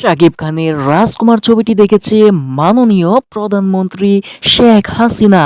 শাকিব খানের রাজকুমার ছবিটি দেখেছে মাননীয় প্রধানমন্ত্রী শেখ হাসিনা।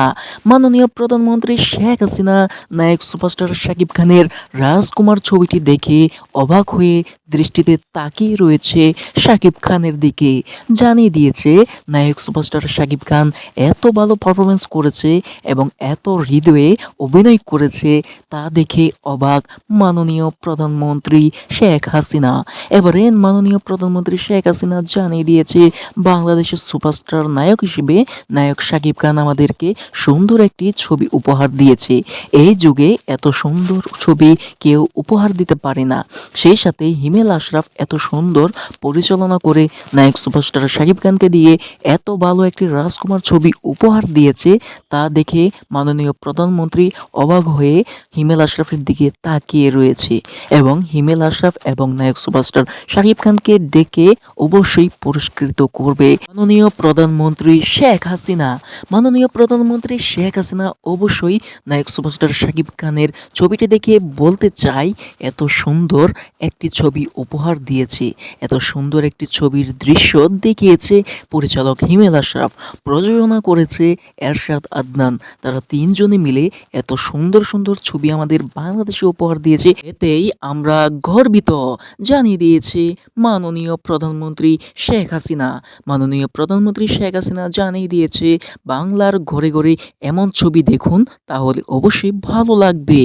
মাননীয় প্রধানমন্ত্রী শেখ হাসিনা নায়ক সুপারস্টার শাকিব খানের রাজকুমার ছবিটি দেখে অবাক হয়ে দৃষ্টিতে তাকিয়ে রয়েছে শাকিব খানের দিকে। জানিয়ে দিয়েছে নায়ক সুপারস্টার শাকিব খান এত ভালো পারফরমেন্স করেছে এবং এত হৃদয়ে অভিনয় করেছে তা দেখে অবাক মাননীয় প্রধানমন্ত্রী শেখ হাসিনা। এবারে মাননীয় প্রধানমন্ত্রী শেখ হাসিনা জানিয়ে দিয়েছে বাংলাদেশের সুপারস্টার নায়ক হিসেবে নায়ক শাকিব খান আমাদেরকে সুন্দর একটি ছবি উপহার দিয়েছে। এই যুগে এত সুন্দর ছবি কেউ উপহার দিতে পারে না। সেই সাথে হিমেল আশরাফ এত সুন্দর পরিচালনা করে নায়ক সুপারস্টার শাকিব খানকে দিয়ে এত ভালো একটি রাজকুমার ছবি উপহার দিয়েছে তা দেখে মাননীয় প্রধানমন্ত্রী অবাক হয়ে হিমেল আশরাফের দিকে তাকিয়ে রয়েছে এবং হিমেল আশরাফ এবং নায়ক সুপারস্টার শাকিব খানকে ডেকে অবশ্যই পুরস্কৃত করবে মাননীয় প্রধানমন্ত্রী শেখ হাসিনা। মাননীয় প্রধানমন্ত্রী শেখ হাসিনা অবশ্যই নায়ক সুপারস্টার শাকিব খানের ছবিটি দেখে বলতে চাই এত সুন্দর একটি ছবি উপহার দিয়েছে, এত সুন্দর একটি ছবির দৃশ্য দেখিয়েছে পরিচালক হিমেল আশরাফ, প্রযোজনা করেছে এরশাদ আদনান। তারা তিনজনে মিলে এত সুন্দর সুন্দর ছবি আমাদের বাংলাদেশে উপহার দিয়েছে, এতেই আমরা গর্বিত জানিয়ে দিয়েছে মাননীয় প্রধানমন্ত্রী শেখ হাসিনা। মাননীয় প্রধানমন্ত্রী শেখ হাসিনা জানিয়ে দিয়েছে বাংলার ঘরে ঘরে এমন ছবি দেখুন তাহলে অবশ্যই ভালো লাগবে।